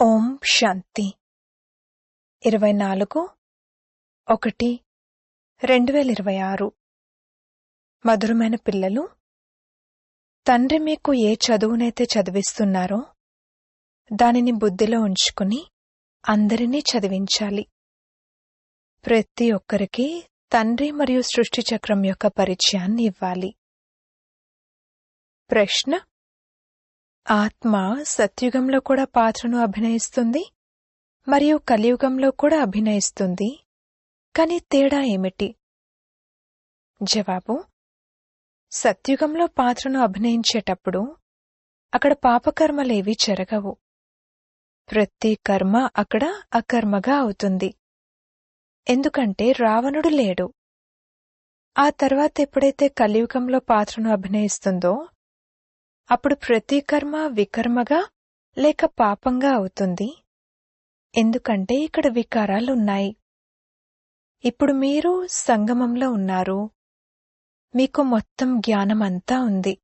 ఓం శాంతి 24/1/2026 మధురమైన పిల్లలు, తండ్రి మీకు ఏ చదువునైతే చదివిస్తున్నారో దానిని బుద్ధిలో ఉంచుకుని అందరినీ చదివించాలి. ప్రతి ఒక్కరికి తండ్రి మరియు సృష్టి చక్రం యొక్క పరిచయాన్ని ఇవ్వాలి. ప్రశ్న: ఆత్మ సత్యుగంలో కూడా పాత్రను అభినయిస్తుంది మరియు కలియుగంలో కూడా అభినయిస్తుంది, కానీ తేడా ఏమిటి? జవాబు: సత్యుగంలో పాత్రను అభినయించేటప్పుడు అక్కడ పాపకర్మలేవీ జరగవు. ప్రతి కర్మ అక్కడ అకర్మగా అవుతుంది, ఎందుకంటే రావణుడు లేడు. ఆ తర్వాత ఎప్పుడైతే కలియుగంలో పాత్రను అభినయిస్తుందో అప్పుడు ప్రతి కర్మ వికర్మగా లేక పాపంగా అవుతుంది, ఎందుకంటే ఇక్కడ వికారాలున్నాయి. ఇప్పుడు మీరు సంగమంలో ఉన్నారు, మీకు మొత్తం జ్ఞానమంతా ఉంది.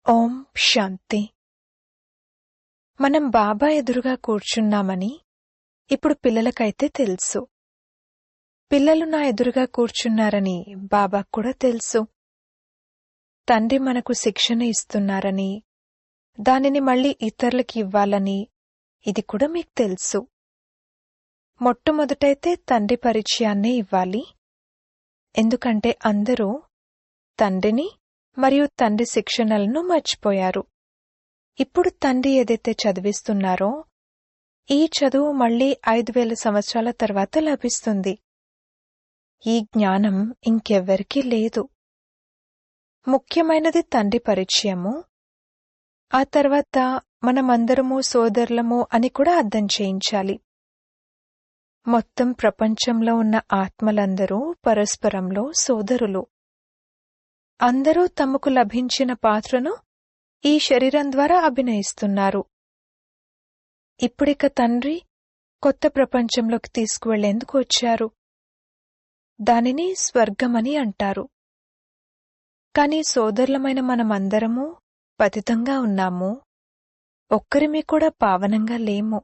ఓం శాంతి. మనం బాబా ఎదురుగా కూర్చున్నామని ఇప్పుడు పిల్లలకైతే తెలుసు. పిల్లలు నా ఎదురుగా కూర్చున్నారని బాబాకు కూడా తెలుసు. తండ్రి మనకు శిక్షణ ఇస్తున్నారని, దానిని మళ్ళీ ఇతరులకి ఇవ్వాలని ఇది కూడా మీకు తెలుసు. మొట్టమొదటైతే తండ్రి పరిచయాన్నే ఇవ్వాలి, ఎందుకంటే అందరూ తండ్రిని మరియు తండ్రి శిక్షణలను మర్చిపోయారు. ఇప్పుడు తండ్రి ఏదైతే చదివిస్తున్నారో ఈ చదువు మళ్లీ 5000 సంవత్సరాల తర్వాత లభిస్తుంది. ఈ జ్ఞానం ఇంకెవ్వరికీ లేదు. ముఖ్యమైనది తండ్రి పరిచయము. ఆ తర్వాత మనమందరము సోదరులము అని కూడా అర్థం చేయించాలి. మొత్తం ప్రపంచంలో ఉన్న ఆత్మలందరూ పరస్పరంలో సోదరులు. అందరూ తమకు లభించిన పాత్రను ఈ శరీరం ద్వారా అభినయిస్తున్నారు. ఇప్పుడిక తండ్రి కొత్త ప్రపంచంలోకి తీసుకువెళ్లేందుకు వచ్చారు. దానిని స్వర్గమని అంటారు. కాని సోదరులమైన మనమందరము పతితంగా ఉన్నాము, ఒక్కరిమి కూడా పావనంగా లేము.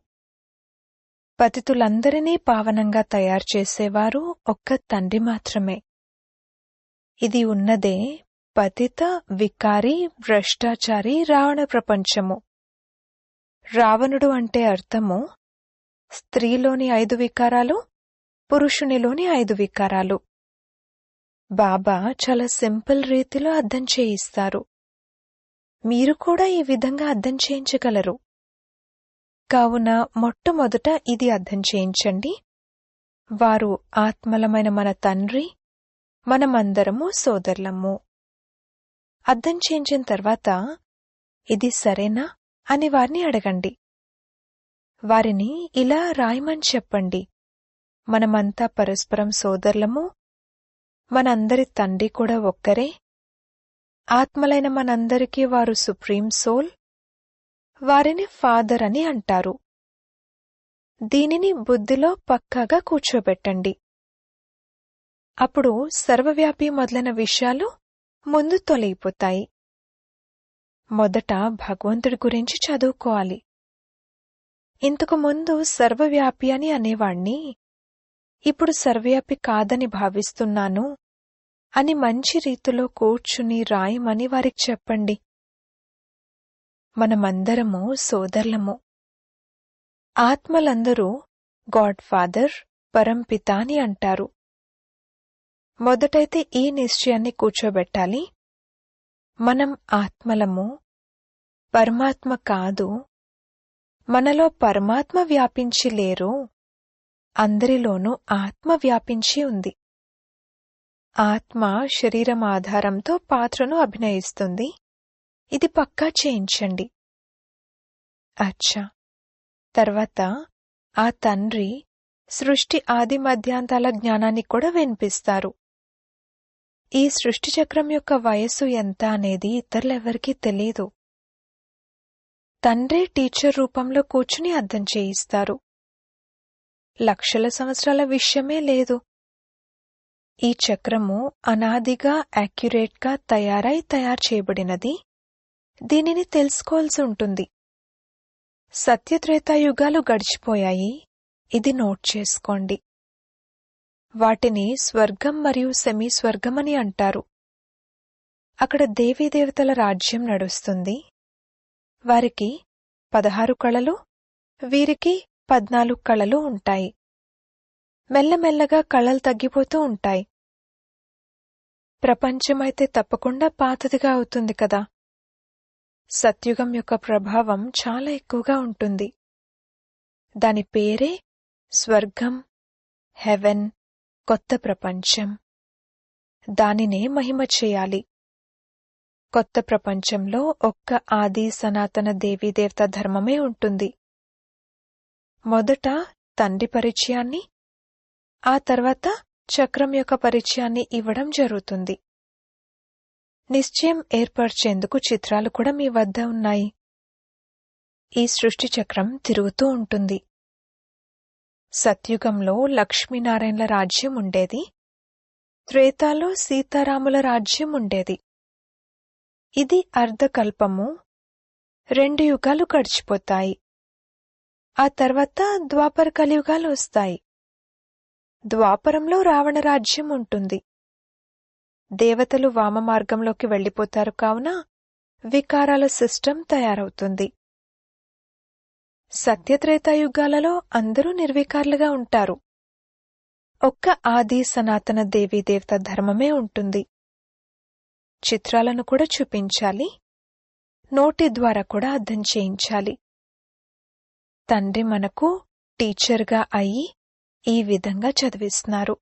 పతితులందరినీ పావనంగా తయారు చేసేవారు ఒక్క తండ్రి మాత్రమే. ఇది ఉన్నదే పతిత వికారి భ్రష్టాచారి రావణ ప్రపంచము. రావణుడు అంటే అర్థము స్త్రీలోని 5 వికారాలు, పురుషునిలోని 5 వికారాలు. బాబా చాలా సింపుల్ రీతిలో అర్థం చేయిస్తారు. మీరు కూడా ఈ విధంగా అర్థం చేయించగలరు. కావున మొట్టమొదట ఇది అర్థం చేయించండి. వారు ఆత్మలమైన మన తండ్రి, మనమందరము సోదరులము. అర్థం చేయించిన తర్వాత ఇది సరేనా అని వారిని అడగండి. వారిని ఇలా రాయమని చెప్పండి: మనమంతా పరస్పరం సోదరులము, మనందరి తండ్రి కూడా ఒక్కరే, ఆత్మలైన మనందరికీ వారు సుప్రీం సోల్, వారిని ఫాదర్ అని అంటారు. దీనిని బుద్ధిలో పక్కాగా కూర్చోబెట్టండి. అప్పుడు సర్వవ్యాపి మొదలైన విషయాలు ముందు తొలగిపోతాయి. మొదట భగవంతుడి గురించి చదువుకోవాలి. ఇంతకు ముందు సర్వవ్యాపి అని అనేవాణ్ణి, ఇప్పుడు సర్వవ్యాపి కాదని భావిస్తున్నాను అని మంచి రీతిలో కూర్చుని రాయమని వారికి చెప్పండి. మనమందరము సోదరులము. ఆత్మలందరూ గాడ్ ఫాదర్, పరంపిత అని అంటారు. మొదటైతే ఈ నిశ్చయాన్ని కూర్చోబెట్టాలి: మనం ఆత్మలము, పరమాత్మ కాదు. మనలో పరమాత్మ వ్యాపించి లేరు, అందరిలోనూ ఆత్మ వ్యాపించి ఉంది. ఆత్మ శరీరం ఆధారంతో పాత్రను అభినయిస్తుంది. ఇది పక్కా చేయించండి. అచ్చా. తర్వాత ఆ తండ్రి సృష్టి ఆది మధ్యాంతాల జ్ఞానాన్ని కూడా వినిపిస్తారు. ఈ సృష్టి చక్రం యొక్క వయస్సు ఎంత అనేది ఇతరులెవరికీ తెలీదు. తండ్రే టీచర్ రూపంలో కూర్చుని అర్థం చేయిస్తారు. లక్షల సంవత్సరాల విషయమే లేదు. ఈ చక్రము అనాదిగా యాక్యురేట్గా తయారు చేయబడినది. దీనిని తెలుసుకోవాల్సి ఉంటుంది. సత్యత్రేతాయుగాలు గడిచిపోయాయి, ఇది నోట్ చేసుకోండి. వాటిని స్వర్గం మరియు సెమీ స్వర్గమని అంటారు. అక్కడ దేవీదేవతల రాజ్యం నడుస్తుంది. వారికి 16 కళలు, వీరికి 14 కళలు ఉంటాయి. మెల్లమెల్లగా కళలు తగ్గిపోతూ ఉంటాయి. ప్రపంచమైతే తప్పకుండా పాతదిగా అవుతుంది కదా. సత్యుగం యొక్క ప్రభావం చాలా ఎక్కువగా ఉంటుంది. దాని పేరే స్వర్గం, హెవెన్, కొత్త ప్రపంచం. దానినే మహిమ చేయాలి. కొత్త ప్రపంచంలో ఒక్క ఆది సనాతన దేవీదేవత ధర్మమే ఉంటుంది. మొదట తండ్రి పరిచయాన్ని, ఆ తర్వాత చక్రం యొక్క పరిచయాన్ని ఇవ్వడం జరుగుతుంది. నిశ్చయం ఏర్పర్చేందుకు చిత్రాలు కూడా మీ వద్ద ఉన్నాయి. ఈ సృష్టి చక్రం తిరుగుతూ ఉంటుంది. సత్యుగంలో లక్ష్మీనారాయణల రాజ్యం ఉండేది. త్రేతాలో సీతారాముల రాజ్యం ఉండేది. ఇది అర్ధకల్పము. 2 యుగాలు గడిచిపోతాయి. ఆ తర్వాత ద్వాపర కలియుగాలు వస్తాయి. ద్వాపరంలో రావణ రాజ్యం ఉంటుంది. దేవతలు వామ మార్గంలోకి వెళ్లిపోతారు కావున వికారాల సిస్టమ్ తయారవుతుంది. సత్యత్రేతాయుగాలలో అందరూ నిర్వికారులుగా ఉంటారు. ఒక్క ఆది సనాతన దేవీదేవత ధర్మమే ఉంటుంది. చిత్రాలను కూడా చూపించాలి. నోటి ద్వారా కూడా అర్థం చేయించాలి. తండ్రి మనకు టీచర్గా అయి ఈ విధంగా చదివిస్తున్నారు.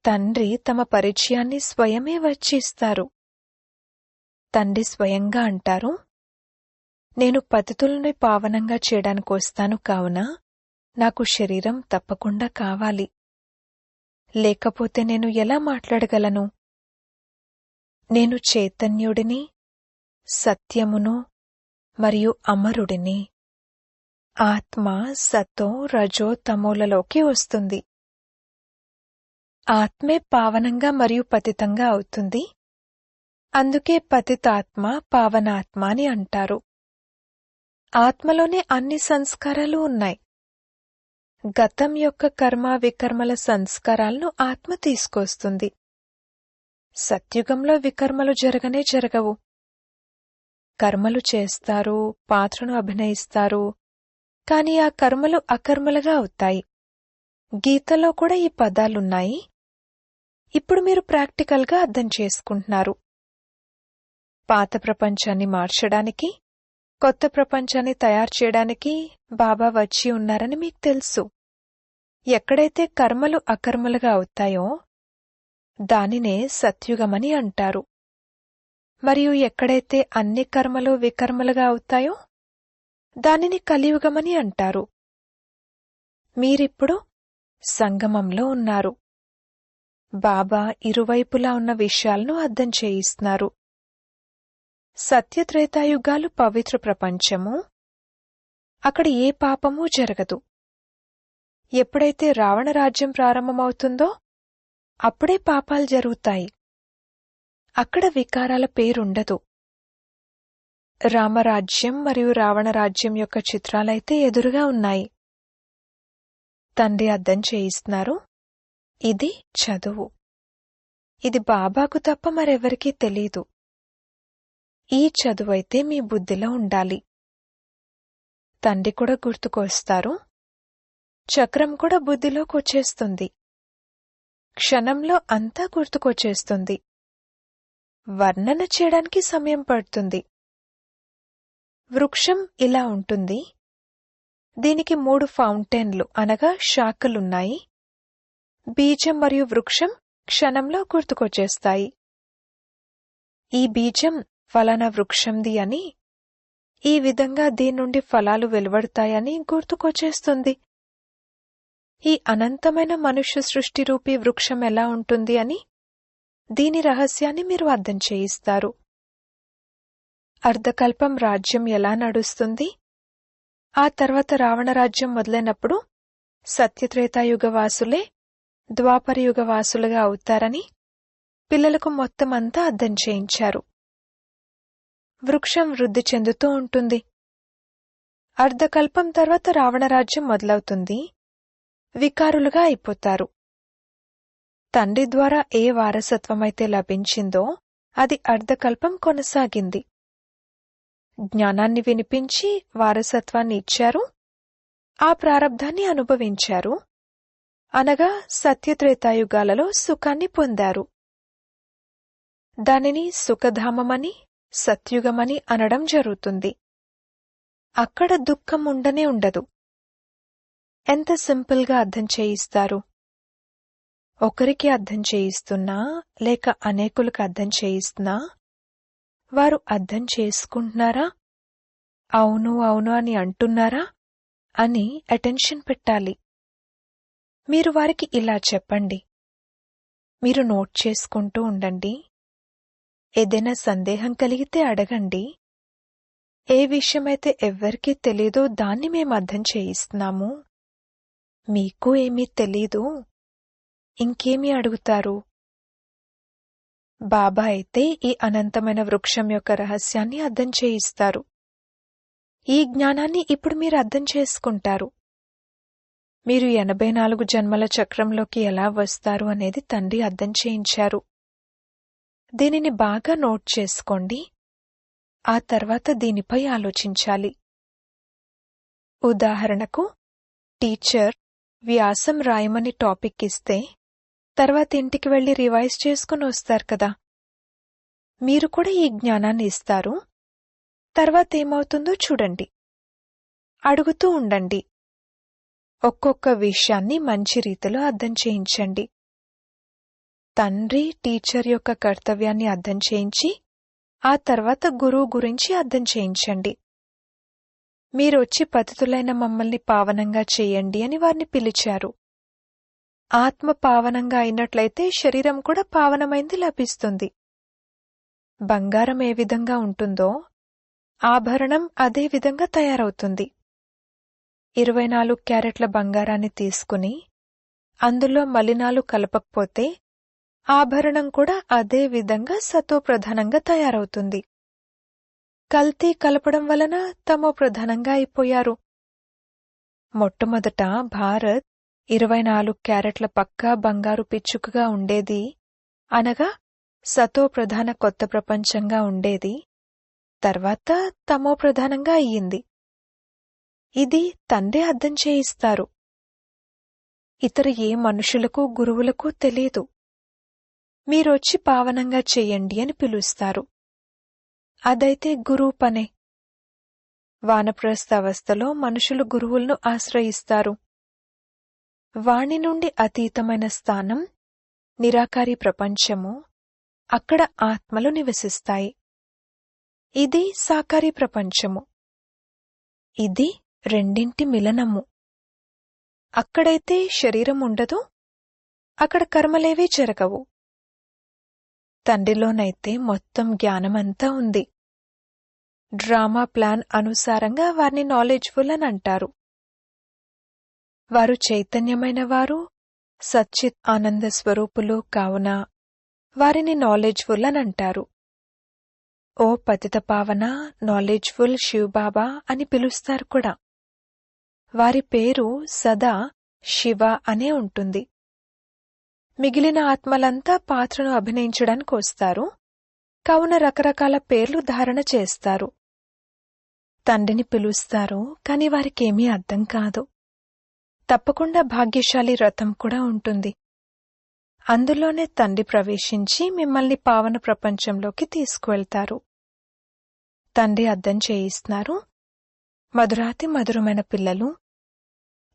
తండ్రి తమ పరిచయాన్ని స్వయమే వచ్చి ఇస్తారు. తండ్రి స్వయంగా అంటారు, నేను పతితులని పావనంగా చేయడానికొస్తాను కావున నాకు శరీరం తప్పకుండా కావాలి. లేకపోతే నేను ఎలా మాట్లాడగలను? నేను చైతన్యుడిని, సత్యమును మరియు అమరుడిని. ఆత్మ సతో రజో తమోలలోకి వస్తుంది. ఆత్మే పావనంగా మరియు పతితంగా అవుతుంది. అందుకే పతితాత్మ పావనాత్మ అని అంటారు. ఆత్మలోనే అన్ని సంస్కారాలు ఉన్నాయి. గతం యొక్క కర్మ వికర్మల సంస్కారాలను ఆత్మ తీసుకొస్తుంది. సత్యుగంలో వికర్మలు జరగవు. కర్మలు చేస్తారు, పాత్రను అభినయిస్తారు, కాని ఆ కర్మలు అకర్మలుగా అవుతాయి. గీతలో కూడా ఈ పదాలున్నాయి. ఇప్పుడు మీరు ప్రాక్టికల్గా అర్థం చేసుకుంటున్నారు. పాత ప్రపంచాన్ని మార్చడానికి, కొత్త ప్రపంచాన్ని తయారు చేయడానికి బాబా వచ్చి ఉన్నారని మీకు తెలుసు. ఎక్కడైతే కర్మలు అకర్మలుగా అవుతాయో దానినే సత్యుగమని అంటారు. మరియు ఎక్కడైతే అన్ని కర్మలు వికర్మలుగా అవుతాయో దానిని కలియుగమని అంటారు. మీరిప్పుడు సంగమంలో ఉన్నారు. బాబా ఇరువైపులా ఉన్న విషయాలను అర్థం చేయిస్తున్నారు. సత్యత్రేతాయుగాలు పవిత్ర ప్రపంచము. అక్కడ ఏ పాపమూ జరగదు. ఎప్పుడైతే రావణ రాజ్యం ప్రారంభమవుతుందో అప్పుడే పాపాలు జరుగుతాయి. అక్కడ వికారాల పేరుండదు. రామరాజ్యం మరియు రావణ రాజ్యం యొక్క చిత్రాలైతే ఎదురుగా ఉన్నాయి. తండ్రి అర్థం చేయిస్తున్నారు, ఇది చదువు. ఇది బాబాకు తప్ప మరెవరికీ తెలీదు. ఈ చదువైతే మీ బుద్ధిలో ఉండాలి. తండ్రి కూడా గుర్తుకొస్తారు. చక్రం కూడా బుద్ధిలోకి వచ్చేస్తుంది. క్షణంలో అంతా గుర్తుకొచ్చేస్తుంది. వర్ణన చేయడానికి సమయం పడుతుంది. వృక్షం ఇలా ఉంటుంది. దీనికి 3 ఫౌంటైన్లు అనగా శాఖలున్నాయి. బీజం మరియు వృక్షం క్షణంలో గుర్తుకొచ్చేస్తాయి. ఈ బీజం ఫలానా వృక్షంది అని, ఈ విధంగా దీని నుండి ఫలాలు వెలువడతాయని గుర్తుకొచ్చేస్తుంది. ఈ అనంతమైన మనుష్య సృష్టి రూపీ వృక్షం ఎలా ఉంటుంది అని దీని రహస్యాన్ని మీరు అర్థం చేయిస్తారు. అర్ధకల్పం రాజ్యం ఎలా నడుస్తుంది, ఆ తర్వాత రావణ రాజ్యం మొదలైనప్పుడు సత్యత్రేతాయుగవాసులే ద్వాపరయుగవాసులుగా అవుతారని పిల్లలకు మొత్తమంతా అర్థం చేయించారు. వృక్షం వృద్ధి చెందుతూ ఉంటుంది. అర్ధకల్పం తర్వాత రావణరాజ్యం మొదలవుతుంది. వికారులుగా అయిపోతారు. తండ్రి ద్వారా ఏ వారసత్వమైతే లభించిందో అది అర్ధకల్పం కొనసాగింది. జ్ఞానాన్ని వినిపించి వారసత్వాన్ని ఇచ్చారు. ఆ ప్రారబ్ధాన్ని అనుభవించారు. అనగా సత్యత్రేతాయుగాలలో సుఖాన్ని పొందారు. దానిని సుఖధామమని, సత్యుగమని అనడం జరుగుతుంది. అక్కడ దుఃఖం ఉండనే ఉండదు. ఎంత సింపుల్గా అర్థం చేయిస్తారు. ఒకరికి అర్థం చేయిస్తున్నా లేక అనేకులకు అర్థం చేయిస్తున్నా వారు అర్థం చేసుకుంటున్నారా, అవును అవును అని అంటున్నారా అని అటెన్షన్ పెట్టాలి. మీరు వారికి ఇలా చెప్పండి. మీరు నోట్ చేసుకుంటూ ఉండండి. ఏదైనా సందేహం కలిగితే అడగండి. ఏ విషయమైతే ఎవ్వరికీ తెలీదో దాన్ని మేము అర్థం చేయిస్తున్నాము. మీకు ఏమీ తెలీదు, ఇంకేమీ అడుగుతారు? బాబా అయితే ఈ అనంతమైన వృక్షం యొక్క రహస్యాన్ని అర్థం చేయిస్తారు. ఈ జ్ఞానాన్ని ఇప్పుడు మీరు అర్థం చేసుకుంటారు. మీరు 84 జన్మల చక్రంలోకి ఎలా వస్తారు అనేది తండ్రి అర్థం చేయించారు. దీనిని బాగా నోట్ చేసుకోండి. ఆ తర్వాత దీనిపై ఆలోచించాలి. ఉదాహరణకు, టీచర్ వ్యాసం రాయమని టాపిక్ ఇస్తే తర్వాత ఇంటికి వెళ్లి రివైజ్ చేసుకుని వస్తారు కదా. మీరు కూడా ఈ జ్ఞానాన్ని ఇస్తారు. తర్వాత ఏమవుతుందో చూడండి. అడుగుతూ ఉండండి. ఒక్కొక్క విషయాన్ని మంచి రీతిలో అర్థం చేయించండి. తండ్రి టీచర్ యొక్క కర్తవ్యాన్ని అర్థం చేయించి ఆ తర్వాత గురువు గురించి అర్థం చేయించండి. మీరొచ్చి పతితులైన మమ్మల్ని పావనంగా చేయండి అని వారిని పిలిచారు. ఆత్మ పావనంగా అయినట్లయితే శరీరం కూడా పావనమైంది లభిస్తుంది. బంగారం ఏ విధంగా ఉంటుందో ఆభరణం అదే విధంగా తయారవుతుంది. 24 క్యారెట్ల బంగారాన్ని తీసుకుని అందులో మలినాలు కలపకపోతే ఆభరణం కూడా అదే విధంగా సతోప్రధానంగా తయారవుతుంది. కల్తీ కలపడం వలన తమోప్రధానంగా అయిపోయారు. మొట్టమొదట భారత్ 24 క్యారెట్ల పక్కా బంగారు పిచ్చుకగా ఉండేది, అనగా సతోప్రధాన కొత్త ప్రపంచంగా ఉండేది. తర్వాత తమోప్రధానంగా అయ్యింది. ఇది తండ్రి అర్థం చేయిస్తారు. ఇతర ఏ మనుషులకు గురువులకు తెలియదు. మీరొచ్చి పావనంగా చెయ్యండి అని పిలుస్తారు. అదైతే గురువు పనే. వానప్రస్థ అవస్థలో మనుషులు గురువులను ఆశ్రయిస్తారు. వాణి నుండి అతీతమైన స్థానం, నిరాకారి ప్రపంచము, అక్కడ ఆత్మలు నివసిస్తాయి. ఇది సాకారి ప్రపంచము. ఇది రెండింటి మిలనము. అక్కడైతే శరీరం ఉండదు, అక్కడ కర్మలేవీ జరగవు. తండ్రిలోనైతే మొత్తం జ్ఞానమంతా ఉంది. డ్రామా ప్లాన్ అనుసారంగా వారిని నాలెడ్జ్ఫుల్ అని అంటారు. వారు చైతన్యమైన వారు, సచ్చిత్ ఆనంద స్వరూపులు కావున వారిని నాలెడ్జ్ఫుల్ అని అంటారు. ఓ పతిత పావన, నాలెడ్జ్ఫుల్ శివబాబా అని పిలుస్తారు కూడా. వారి పేరు సదా శివ అనే ఉంటుంది. మిగిలిన ఆత్మలంతా పాత్రను అభినయించడానికి వస్తారు, కావున రకరకాల పేర్లు ధారణ చేస్తారు. తండ్రిని పిలుస్తారు, కాని వారికేమీ అర్థం కాదు. తప్పకుండా భాగ్యశాలి రథం కూడా ఉంటుంది. అందులోనే తండ్రి ప్రవేశించి మిమ్మల్ని పావన ప్రపంచంలోకి తీసుకువెళ్తారు. తండ్రి అర్థం చేయిస్తున్నారు. మధురాతి మధురమైన పిల్లలు,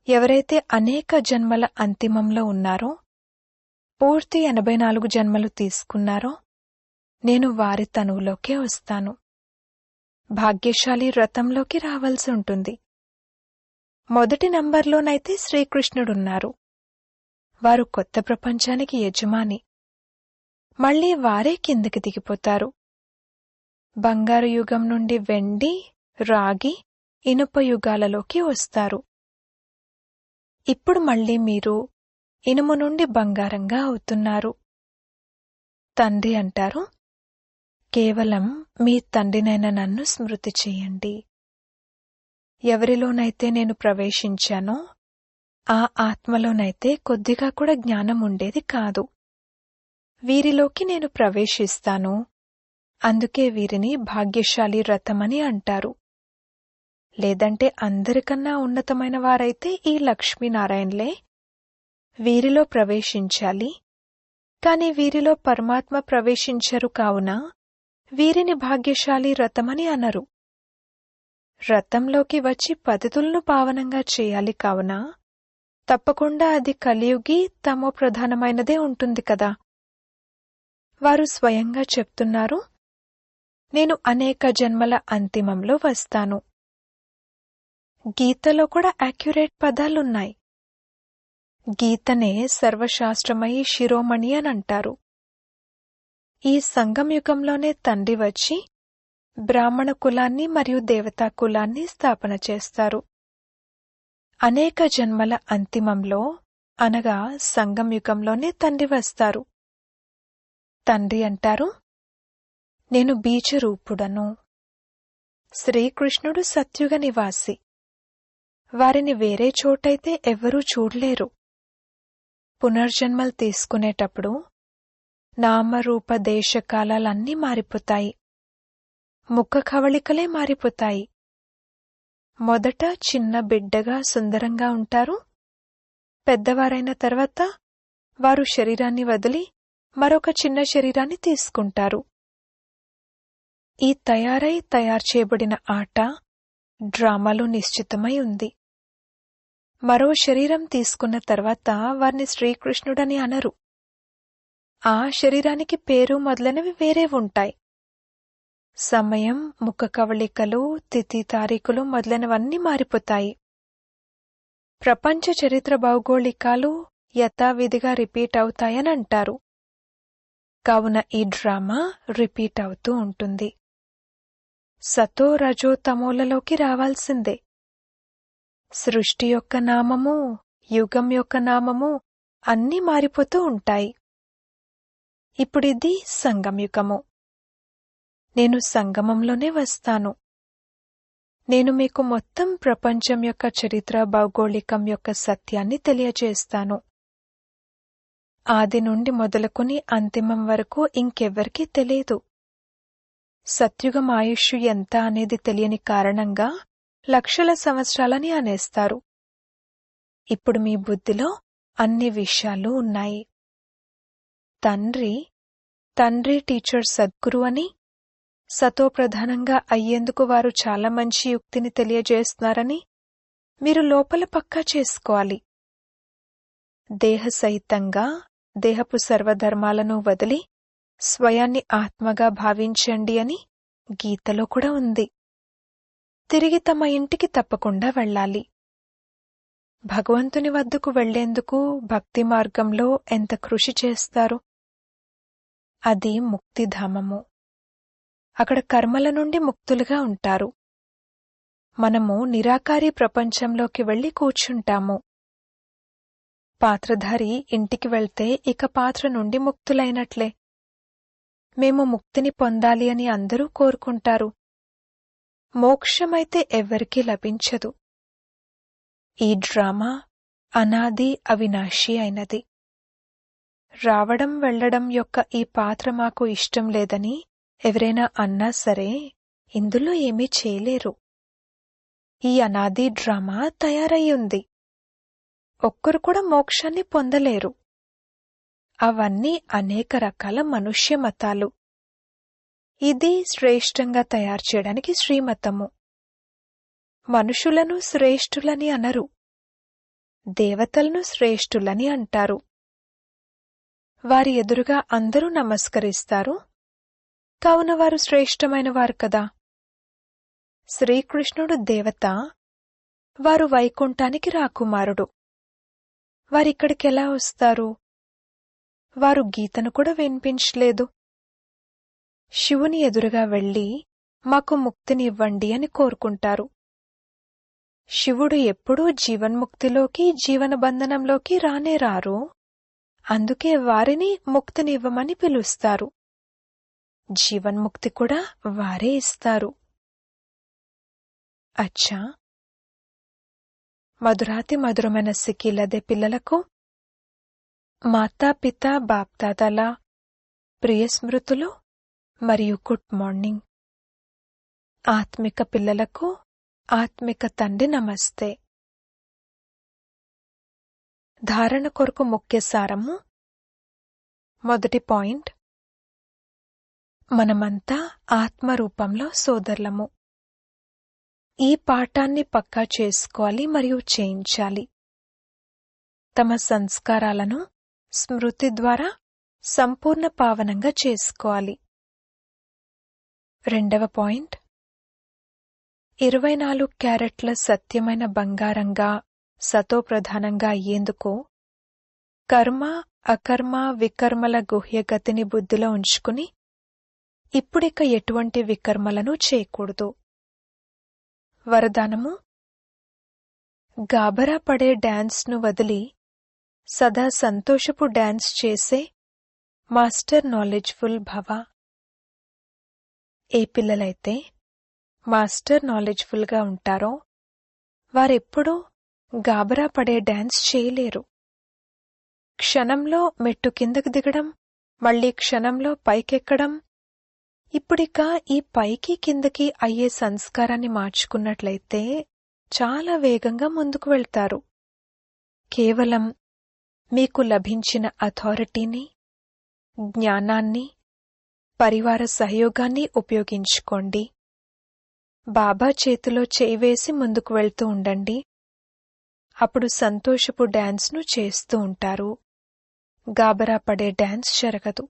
ఎవరైతే అనేక జన్మల అంతిమంలో ఉన్నారో, పూర్తి 84 జన్మలు తీసుకున్నారో, నేను వారి తనువులోకే వస్తాను. భాగ్యశాలి రథంలోకి రావాల్సి ఉంటుంది. మొదటి నంబర్లోనైతే శ్రీకృష్ణుడున్నారు. వారు కొత్త ప్రపంచానికి యజమాని. మళ్లీ వారే కిందకి దిగిపోతారు. బంగారు యుగం నుండి వెండి, రాగి, ఇనుప యుగాలలోకి వస్తారు. ఇప్పుడు మళ్లీ మీరు ఇనుము నుండి బంగారంగా అవుతున్నారు. తండ్రి అంటారు, కేవలం మీ తండ్రినైన నన్ను స్మృతి చేయండి. ఎవరిలోనైతే నేను ప్రవేశించానో ఆ ఆత్మలోనైతే కొద్దిగా కూడా జ్ఞానం ఉండేది కాదు. వీరిలోకి నేను ప్రవేశిస్తాను, అందుకే వీరిని భాగ్యశాలి రథమని అంటారు. లేదంటే అందరికన్నా ఉన్నతమైన వారైతే ఈ లక్ష్మీనారాయణలే. వీరిలో ప్రవేశించాలి, కాని వీరిలో పరమాత్మ ప్రవేశించరు కావున వీరిని భాగ్యశాలి రథమని అనరు. రథంలోకి వచ్చి పతితులను పావనంగా చేయాలి కావున తప్పకుండా అది కలియుగి తమో ప్రధానమైనదే ఉంటుంది కదా. వారు స్వయంగా చెప్తున్నారు, నేను అనేక జన్మల అంతిమంలో వస్తాను. గీతలో కూడా యాక్యురేట్ పదాలున్నాయి. గీతనే సర్వశాస్త్రమయి శిరోమణి అని అంటారు. ఈ సంగమయుగంలోనే తండ్రి వచ్చి బ్రాహ్మణ కులాన్ని మరియు దేవతా కులాన్ని స్థాపన చేస్తారు. అనేక జన్మల అంతిమంలో అనగా సంగమయుగంలోనే తండ్రి వస్తారు. తండ్రి అంటారు, నేను బీజరూపుడను. శ్రీకృష్ణుడు సత్యుగ నివాసి. వారిని వేరే చోటైతే ఎవ్వరూ చూడలేరు. పునర్జన్మలు తీసుకునేటప్పుడు నామరూప దేశకాలన్నీ మారిపోతాయి. ముఖ కవళికలే మారిపోతాయి. మొదట చిన్న బిడ్డగా సుందరంగా ఉంటారు. పెద్దవారైన తర్వాత వారు శరీరాన్ని వదిలి మరొక చిన్న శరీరాన్ని తీసుకుంటారు. ఈ తయారు చేయబడిన ఆట డ్రామాలో నిశ్చితమై ఉంది. మరో శరీరం తీసుకున్న తర్వాత వారిని శ్రీకృష్ణుడని అనరు. ఆ శరీరానికి పేరు మొదలైనవి వేరే ఉంటాయి. సమయం, ముఖ కవళికలు, తిథి తారీఖులు మొదలైనవన్నీ మారిపోతాయి. ప్రపంచ చరిత్ర భౌగోళికాలు యథావిధిగా రిపీట్ అవుతాయని అంటారు. కావున ఈ డ్రామా రిపీట్ అవుతూ ఉంటుంది. సతో రజో తమోలలోకి రావాల్సిందే. సృష్టి యొక్క నామము, యుగం యొక్క నామము అన్నీ మారిపోతూ ఉంటాయి. ఇప్పుడిది సంగమయుగము. నేను సంగమంలోనే వస్తాను. నేను మీకు మొత్తం ప్రపంచం యొక్క చరిత్ర భౌగోళికం యొక్క సత్యాన్ని తెలియజేస్తాను. ఆది నుండి మొదలుకుని అంతిమం వరకు ఇంకెవ్వరికీ తెలియదు. సత్యుగం ఆయుష్ ఎంత అనేది తెలియని కారణంగా లక్షల సంవత్సరాలని అనేస్తారు. ఇప్పుడు మీ బుద్ధిలో అన్ని విషయాలు ఉన్నాయి. తండ్రి టీచర్ సద్గురు అని, సతోప్రధానంగా అయ్యేందుకు వారు చాలా మంచి యుక్తిని తెలియజేస్తున్నారని మీరు లోపల పక్కా చేసుకోవాలి. దేహసహితంగా దేహపు సర్వధర్మాలను వదిలి స్వయాన్ని ఆత్మగా భావించండి అని గీతలో కూడా ఉంది. తిరిగి తమ ఇంటికి తప్పకుండా వెళ్ళాలి. భగవంతుని వద్దకు వెళ్లేందుకు భక్తి మార్గంలో ఎంత కృషి చేస్తారు. అది ముక్తిధామము. అక్కడ కర్మల నుండి ముక్తులుగా ఉంటారు. మనము నిరాకారి ప్రపంచంలోకి వెళ్లి కూర్చుంటాము. పాత్రధారి ఇంటికి వెళ్తే ఇక పాత్ర నుండి ముక్తులైనట్లే. మేము ముక్తిని పొందాలి అని అందరూ కోరుకుంటారు. మోక్షమైతే ఎవ్వరికీ లభించదు. ఈ డ్రామా అనాది అవినాశి అయినది. రావడం వెళ్లడం యొక్క ఈ పాత్ర మాకు ఇష్టం లేదని ఎవరైనా అన్నా సరే ఇందులో ఏమీ చేయలేరు. ఈ అనాది డ్రామా తయారయ్యుంది. ఒక్కరు కూడా మోక్షాన్ని పొందలేరు. అవన్నీ అనేక రకాల మనుష్య మతాలు. ఇది శ్రేష్టంగా తయారు చేయడానికి శ్రీమతము. మనుషులను శ్రేష్ఠులని అనరు, దేవతలను శ్రేష్ఠులని అంటారు. వారి ఎదురుగా అందరూ నమస్కరిస్తారు. కావున వారు శ్రేష్టమైన వారు కదా. శ్రీకృష్ణుడు దేవత, వారు వైకుంఠానికి రాకుమారుడు. వారిక్కడికెలా వస్తారు? వారు గీతను కూడా వినిపించలేదు. శివుని ఎదురుగా వెళ్లి మాకు ముక్తిని ఇవ్వండి అని కోరుకుంటారు. శివుడు ఎప్పుడూ జీవన్ముక్తిలోకి జీవనబంధనంలోకి రానే రారు. అందుకే వారిని ముక్తినివ్వమని పిలుస్తారు. జీవన్ముక్తి కూడా వారే ఇస్తారు. అచ్చా, మధురాతి మధురమైన సిక్కిలదే పిల్లలకు మాతాపిత బాప్దాదాల ప్రియ స్మృతులు మరియు గుడ్ మార్నింగ్. ఆత్మిక పిల్లలకు ఆత్మిక తండ్రి నమస్తే. ధారణ కొరకు ముఖ్య సారము. మొదటి పాయింట్, మనమంతా ఆత్మరూపంలో సోదరులము. ఈ పాఠాన్ని పక్కా చేసుకోవాలి మరియు చేయించాలి. తమ సంస్కారాలను స్మృతి ద్వారా సంపూర్ణ పావనంగా చేసుకోవాలి. రెండవ పాయింట్, 24 క్యారెట్ల సత్యమైన బంగారంగా సతోప్రధానంగా అయ్యేందుకు కర్మ అకర్మ వికర్మల గుహ్యగతిని బుద్ధిలో ఉంచుకుని ఇప్పుడిక ఎటువంటి వికర్మలను చేయకూడదు. వరదానము: గాబరా పడే డాన్స్ను వదిలి సదా సంతోషపు డాన్స్ చేసే మాస్టర్ నాలెడ్జ్ఫుల్ భవ. ఏ పిల్లలైతే మాస్టర్ నాలెడ్జ్ఫుల్గా ఉంటారో వారెప్పుడూ గాబరా పడే డాన్స్ చేయలేరు. క్షణంలో మెట్టు కిందకు దిగడం, మళ్లీ క్షణంలో పైకెక్కడం, ఇప్పుడిక ఈ పైకి కిందకి అయ్యే సంస్కారాన్ని మార్చుకున్నట్లయితే చాలా వేగంగా ముందుకు వెళ్తారు. కేవలం మీకు లభించిన అథారిటీని, జ్ఞానాన్ని, పరివార సహయోగాన్ని ఉపయోగించుకోండి. బాబా చేతిలో చేయివేసి ముందుకు వెళ్తూ ఉండండి. అప్పుడు సంతోషపు డాన్స్ను చేస్తూ ఉంటారు. గాబరా పడే డాన్స్ జరగదు.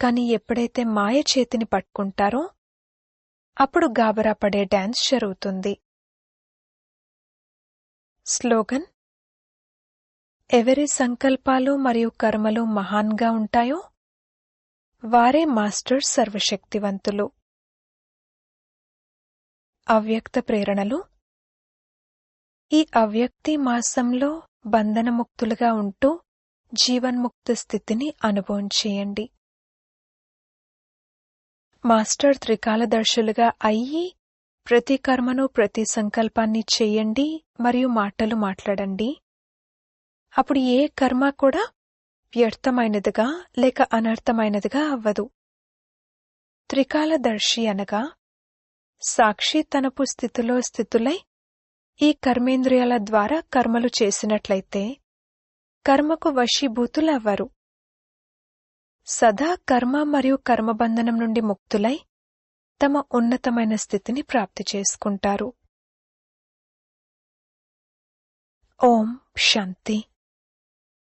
కాని ఎప్పుడైతే మాయ చేతిని పట్టుకుంటారో అప్పుడు గాబరా పడే డాన్స్ జరుగుతుంది. స్లోగన్: ఎవరి సంకల్పాలు మరియు కర్మలు మహాన్గా ఉంటాయో వారే మాస్టర్ సర్వశక్తివంతులు. అవ్యక్త ప్రేరణలు. ఈ అవ్యక్తి మాసంలో బంధనముక్తులుగా ఉంటూ జీవన్ముక్త స్థితిని అనుభవం చేయండి. మాస్టర్ త్రికాలదర్శులుగా అయ్యి ప్రతి కర్మను, ప్రతి సంకల్పాన్ని చేయండి మరియు మాటలు మాట్లాడండి. అప్పుడు ఏ కర్మ కూడా వ్యర్థమైనదిగా లేక అనర్థమైనదిగా అవ్వదు. త్రికాలదర్శి అనగా సాక్షి తనపు స్థితిలో స్థితులై ఈ కర్మేంద్రియాల ద్వారా కర్మలు చేసినట్లయితే కర్మకు వశీభూతులవ్వరు. సదా కర్మ మరియు కర్మబంధనం నుండి ముక్తులై తమ ఉన్నతమైన స్థితిని ప్రాప్తి చేసుకుంటారు. ఓం శాంతి.